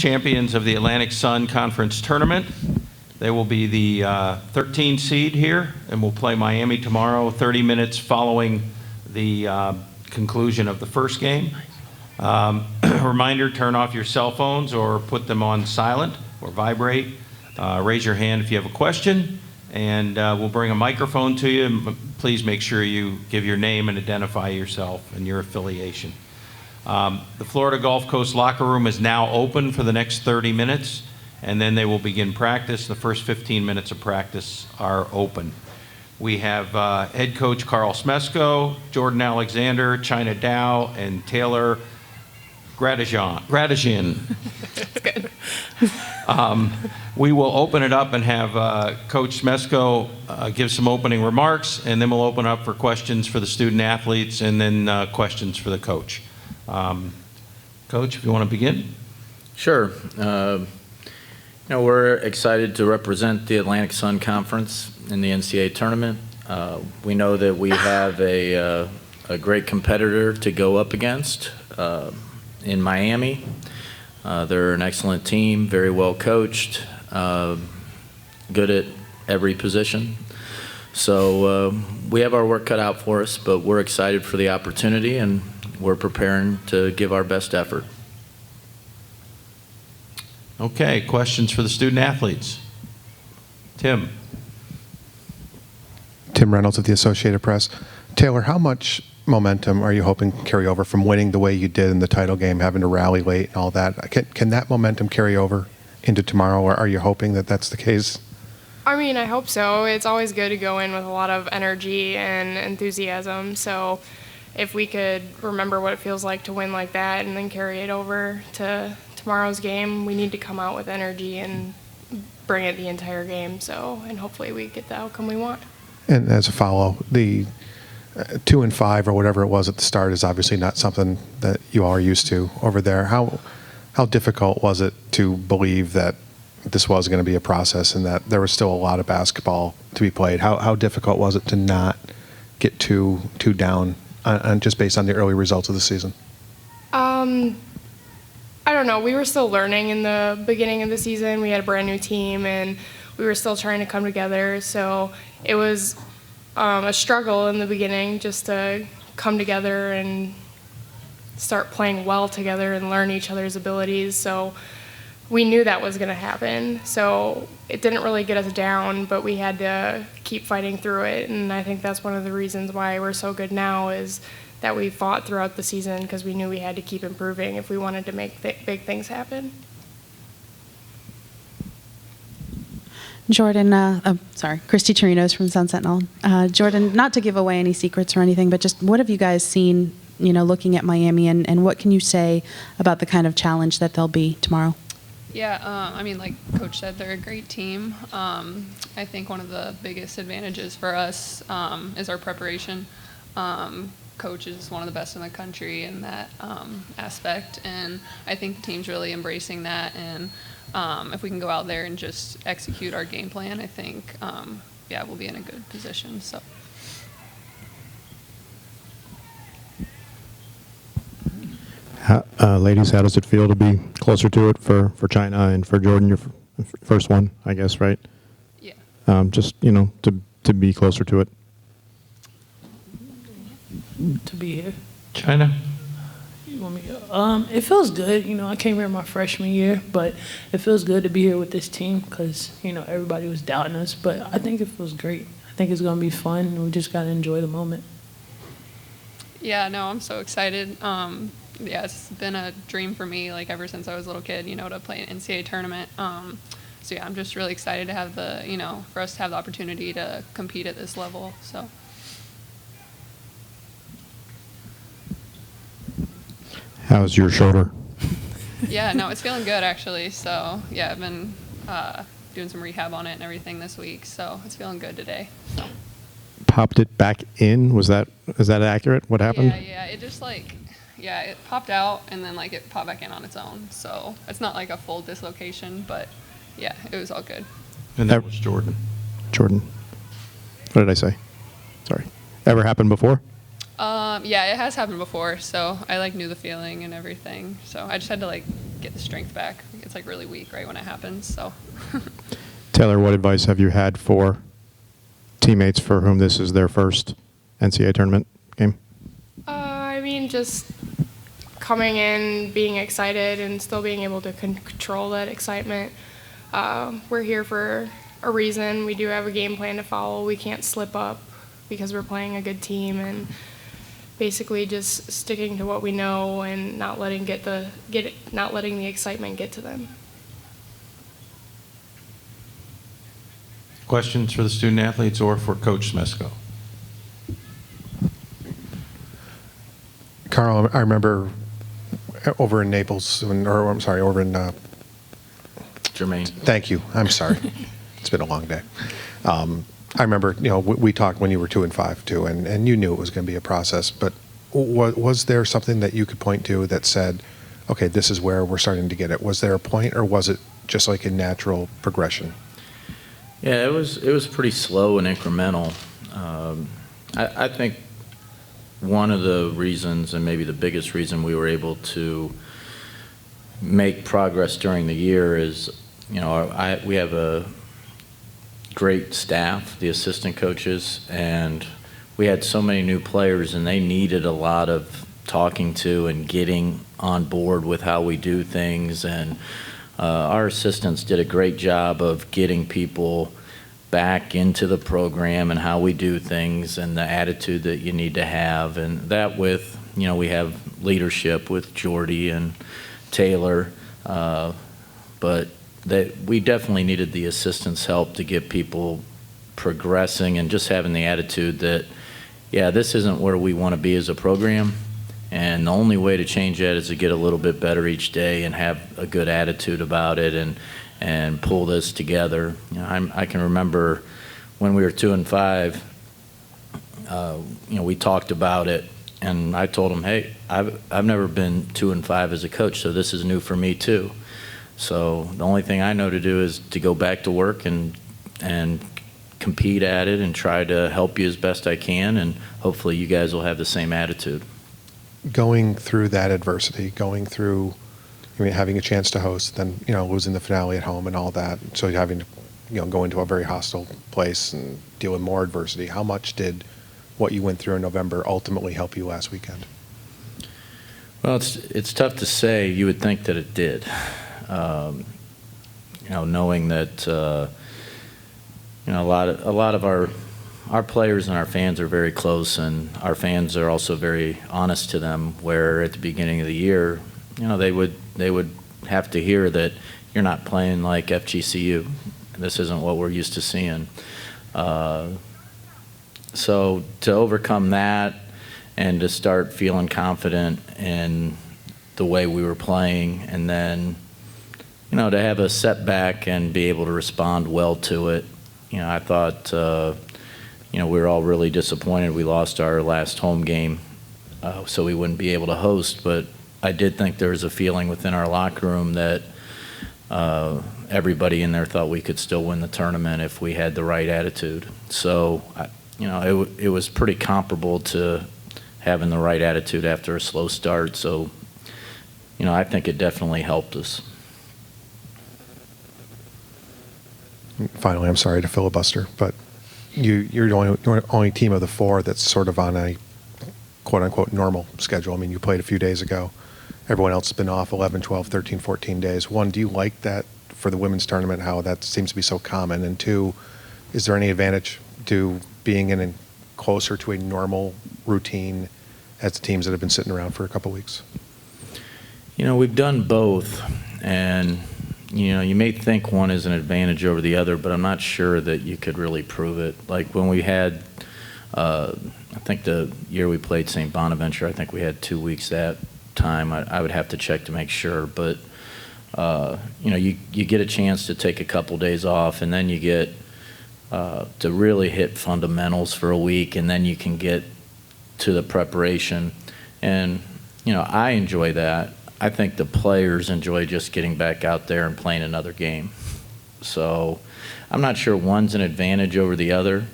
champions of the Atlantic Sun Conference Tournament. They will be the 13 seed here, and will play Miami tomorrow, 30 minutes following the conclusion of the first game. Reminder, turn off your cell phones or put them on silent or vibrate. Raise your hand if you have a question, and we'll bring a microphone to you. Please make sure you give your name and identify yourself and your affiliation. The Florida Gulf Coast locker room is now open for the next 30 minutes, and then they will begin practice. The first 15 minutes of practice are open. We have head coach Carl Smesko, Jordan Alexander, China Dow, and Taylor Gradijan. That's good. We will open it up and have Coach Smesko give some opening remarks, and then we'll open up for questions for the student athletes and then questions for the coach. Coach, if you want to begin. Sure. We're excited to represent the Atlantic Sun Conference in the Ncaa tournament. We know that we have a great competitor to go up against in Miami. They're an excellent team, very well coached, good at every position. So we have our work cut out for us, but we're excited for the opportunity, and we're preparing to give our best effort. Okay, questions for the student athletes? Tim. Tim Reynolds of the Associated Press. Taylor, how much momentum are you hoping to carry over from winning the way you did in the title game, having to rally late and all that? Can that momentum carry over into tomorrow, or are you hoping that that's the case? I mean, I hope so. It's always good to go in with a lot of energy and enthusiasm. So if we could remember what it feels like to win like that and then carry it over to tomorrow's game, we need to come out with energy and bring it the entire game. And hopefully we get the outcome we want. And as a follow, the 2 and 5 or whatever it was at the start is obviously not something that you all are used to over there. How difficult was it to believe that this was going to be a process and that there was still a lot of basketball to be played? How difficult was it to not get too down on just based on the early results of the season? I don't know. We were still learning in the beginning of the season. We had a brand new team, and we were still trying to come together. So it was a struggle in the beginning just to come together and start playing well together and learn each other's abilities. So we knew that was going to happen. So it didn't really get us down, but we had to keep fighting through it. And I think that's one of the reasons why we're so good now is that we fought throughout the season, because we knew we had to keep improving if we wanted to make big things happen. Jordan, Christy Chirinos from Sun Sentinel. Jordan, not to give away any secrets or anything, but just what have you guys seen, looking at Miami, and what can you say about the kind of challenge that they'll be tomorrow? Yeah, like Coach said, they're a great team. I think one of the biggest advantages for us is our preparation. Coach is one of the best in the country in that aspect, and I think the team's really embracing that. And if we can go out there and just execute our game plan, I think, we'll be in a good position. So. Ladies, how does it feel to be closer to it for China and for Jordan, your first one, I guess, right? Yeah. Just, to be closer to it. To be here. China? You want me to, it feels good. I came here my freshman year, but it feels good to be here with this team because, everybody was doubting us. But I think it feels great. I think it's going to be fun, and we just got to enjoy the moment. Yeah, no, I'm so excited. It's been a dream for me, ever since I was a little kid, to play an NCAA tournament. I'm just really excited to have for us to have the opportunity to compete at this level, so. How's your shoulder? Yeah, no, it's feeling good, actually. So, yeah, I've been doing some rehab on it and everything this week, so it's feeling good today. So. Popped it back in? Is that accurate? What happened? Yeah, it just it popped out and then it popped back in on its own. So it's not a full dislocation, but yeah, it was all good. And that was Jordan. Jordan. What did I say? Sorry. Ever happened before? Yeah, it has happened before. So I knew the feeling and everything. So I just had to get the strength back. It's like really weak right when it happens. So. Taylor, what advice have you had for teammates for whom this is their first NCAA tournament game? I mean, just coming in, being excited, and still being able to control that excitement. We're here for a reason. We do have a game plan to follow. We can't slip up because we're playing a good team, and basically just sticking to what we know and not letting not letting the excitement get to them. Questions for the student athletes or for Coach Smesko? Carl, I remember over in Naples, over in, Jermaine. thank you, I'm sorry. It's been a long day. I remember, we talked when you were 2-5 too, and you knew it was going to be a process, but was there something that you could point to that said, okay, this is where we're starting to get it? Was there a point, or was it just like a natural progression? Yeah, it was pretty slow and incremental. I think one of the reasons, and maybe the biggest reason we were able to make progress during the year is, we have a great staff, the assistant coaches, and we had so many new players, and they needed a lot of talking to and getting on board with how we do things. And our assistants did a great job of getting people back into the program and how we do things and the attitude that you need to have. And that with, we have leadership with Jordy and Taylor, but that we definitely needed the assistants' help to get people progressing and just having the attitude that, yeah, this isn't where we want to be as a program, and the only way to change that is to get a little bit better each day and have a good attitude about it and pull this together. I can remember when we were 2-5, we talked about it, and I told him, hey, I've never been 2-5 as a coach, so this is new for me too. So the only thing I know to do is to go back to work and compete at it and try to help you as best I can, and hopefully you guys will have the same attitude. Going through that adversity, going through, having a chance to host, then, losing the finale at home and all that, so you're having to, go into a very hostile place and deal with more adversity. How much did what you went through in November ultimately help you last weekend? Well, it's tough to say. You would think that it did. Knowing that, a lot of our players and our fans are very close, and our fans are also very honest to them, where at the beginning of the year, they would have to hear that you're not playing like Fgcu. This isn't what we're used to seeing. So to overcome that and to start feeling confident in the way we were playing, and then, to have a setback and be able to respond well to it. I thought, we were all really disappointed. We lost our last home game, so we wouldn't be able to host, but I did think there was a feeling within our locker room that everybody in there thought we could still win the tournament if we had the right attitude. So, it was pretty comparable to having the right attitude after a slow start. So, I think it definitely helped us. Finally, I'm sorry to filibuster, but you're the only team of the four that's sort of on a quote-unquote normal schedule. You played a few days ago. Everyone else has been off 11, 12, 13, 14 days. One, do you like that for the women's tournament, how that seems to be so common? And two, is there any advantage to being in closer to a normal routine as the teams that have been sitting around for a couple weeks? We've done both, and you may think one is an advantage over the other, but I'm not sure that you could really prove it. Like when we had, I think the year we played St. Bonaventure, I think we had 2 weeks that time. I would have to check to make sure, but you get a chance to take a couple days off, and then you get to really hit fundamentals for a week, and then you can get to the preparation. And I enjoy that. I think the players enjoy just getting back out there and playing another game. So I'm not sure one's an advantage over the other.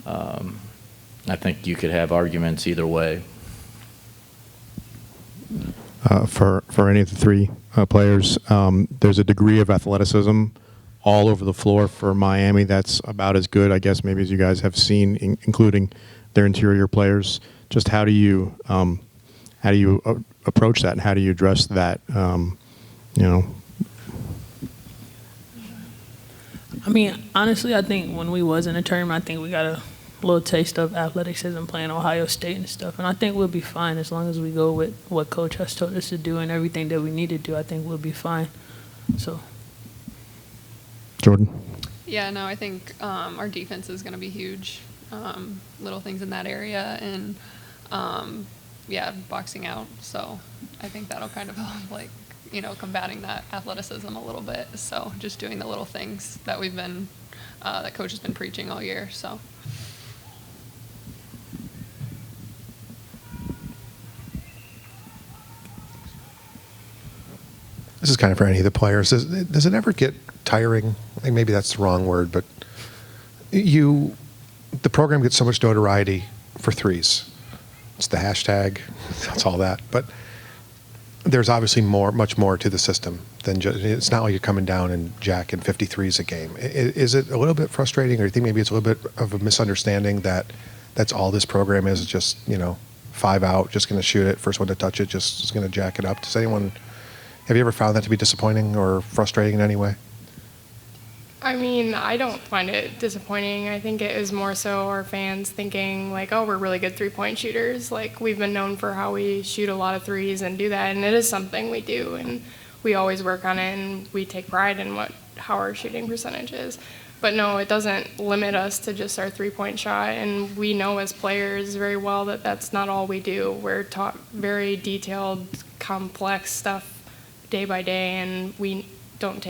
I think you could have arguments either way. for any of the three players. There's a degree of athleticism all over the floor for Miami that's about as good, I guess, maybe as you guys have seen, including their interior players. Just how do you approach that, and how do you address that? I mean, honestly, I think when we was in the tournament, I think we got a little taste of athleticism playing Ohio State and stuff. And I think we'll be fine as long as we go with what Coach has told us to do and everything that we need to do. I think we'll be fine. So, Jordan? Yeah, no, I think our defense is going to be huge. Little things in that area and, yeah, boxing out. So I think that'll kind of help, like, combating that athleticism a little bit. So just doing the little things that we've been, that Coach has been preaching all year. So. This is kind of for any of the players. Does it ever get tiring? Like, maybe that's the wrong word, but the program gets so much notoriety for threes. It's the hashtag. That's all that. But there's obviously much more to the system than just. It's not like you're coming down and jacking 53s a game. Is it a little bit frustrating, or do you think maybe it's a little bit of a misunderstanding that that's all this program is? Just 5 out, just going to shoot it, first one to touch it, just going to jack it up. Have you ever found that to be disappointing or frustrating in any way? I mean, I don't find it disappointing. I think it is more so our fans thinking, like, oh, we're really good three-point shooters. Like, we've been known for how we shoot a lot of threes and do that, and it is something we do, and we always work on it, and we take pride in how our shooting percentage is. But no, it doesn't limit us to just our three-point shot, and we know as players very well that that's not all we do. We're taught very detailed, complex stuff day by day, and we don't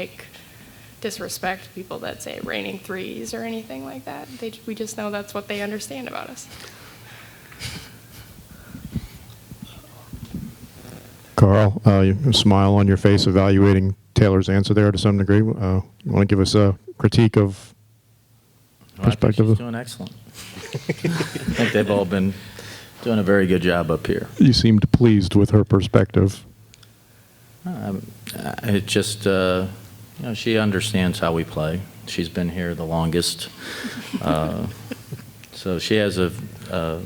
disrespect people that say raining threes or anything like that. We just know that's what they understand about us. Carl, you smile on your face evaluating Taylor's answer there to some degree. You want to give us a critique of perspective? I think she's doing excellent. I think they've all been doing a very good job up here. You seemed pleased with her perspective. It just, she understands how we play. She's been here the longest. So she has a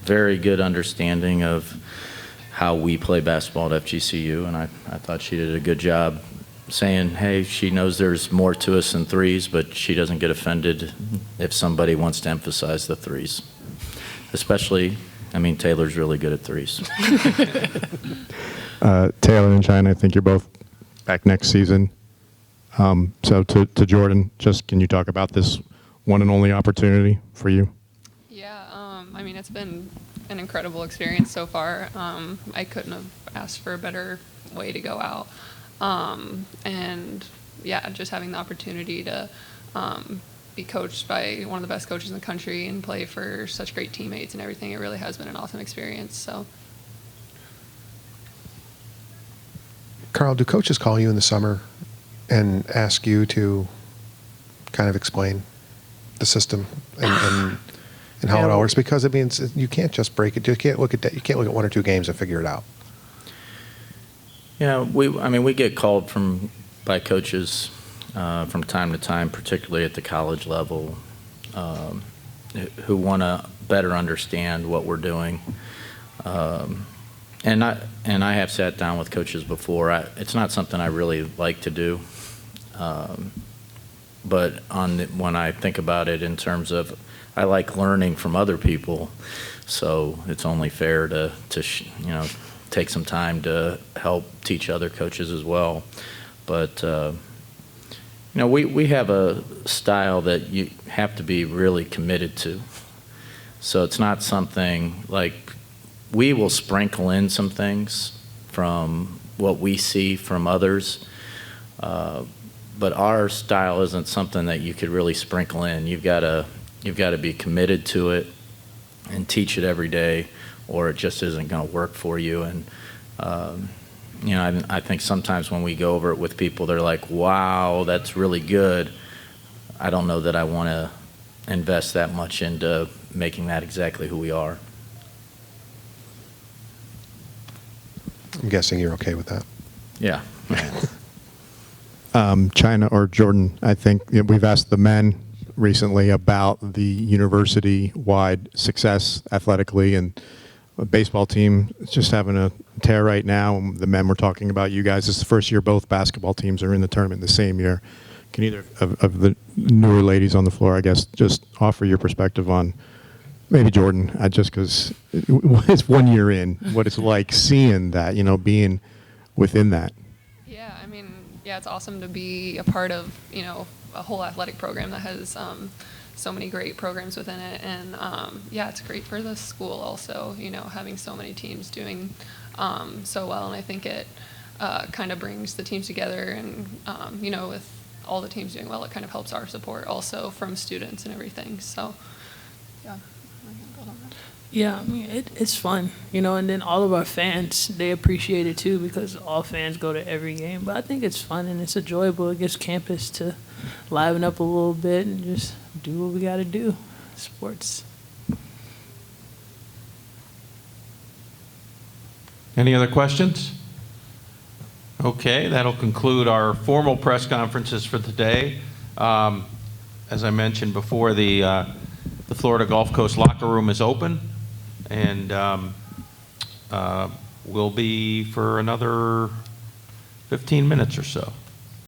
very good understanding of how we play basketball at FGCU, and I thought she did a good job saying, hey, she knows there's more to us than threes, but she doesn't get offended if somebody wants to emphasize the threes. Especially, Taylor's really good at threes. Taylor and Ncaa, I think you're both back next season. So to Jordan, just can you talk about this one and only opportunity for you? Yeah, it's been an incredible experience so far. I couldn't have asked for a better way to go out. And yeah, just having the opportunity to be coached by one of the best coaches in the country and play for such great teammates and everything, it really has been an awesome experience. So. Carl, do coaches call you in the summer and ask you to kind of explain the system and how it all works? Because it means you can't just break it. You can't look at that. You can't look at 1 or 2 games and figure it out. Yeah, we get called by coaches from time to time, particularly at the college level, who want to better understand what we're doing. And I have sat down with coaches before. It's not something I really like to do, but when I think about it in terms of, I like learning from other people, so it's only fair to take some time to help teach other coaches as well. But we have a style that you have to be really committed to. So it's not something like. We will sprinkle in some things from what we see from others, but our style isn't something that you could really sprinkle in. You've got to be committed to it and teach it every day, or it just isn't going to work for you. And I think sometimes when we go over it with people, they're like, "Wow, that's really good." I don't know that I want to invest that much into making that exactly who we are. I'm guessing you're okay with that. Yeah. China or Jordan, I think we've asked the men recently about the university-wide success athletically, and a baseball team is just having a tear right now. And the men were talking about you guys. This is the first year both basketball teams are in the tournament the same year. Can either of the newer ladies on the floor, I guess, just offer your perspective on maybe Jordan, just because it's 1 year in, what it's like seeing that, being within that. Yeah, I mean, yeah, it's awesome to be a part of, a whole athletic program that has so many great programs within it. And, yeah, it's great for the school also, having so many teams doing so well. And I think it kind of brings the teams together. And, with all the teams doing well, it kind of helps our support also from students and everything. So, yeah. Yeah, I mean, it's fun, and then all of our fans, they appreciate it too, because all fans go to every game. But I think it's fun and it's enjoyable. It gives campus to liven up a little bit and just do what we got to do. Sports. Any other questions? Okay, that'll conclude our formal press conferences for today. As I mentioned before, the Florida Gulf Coast locker room is open, and will be for another 15 minutes or so.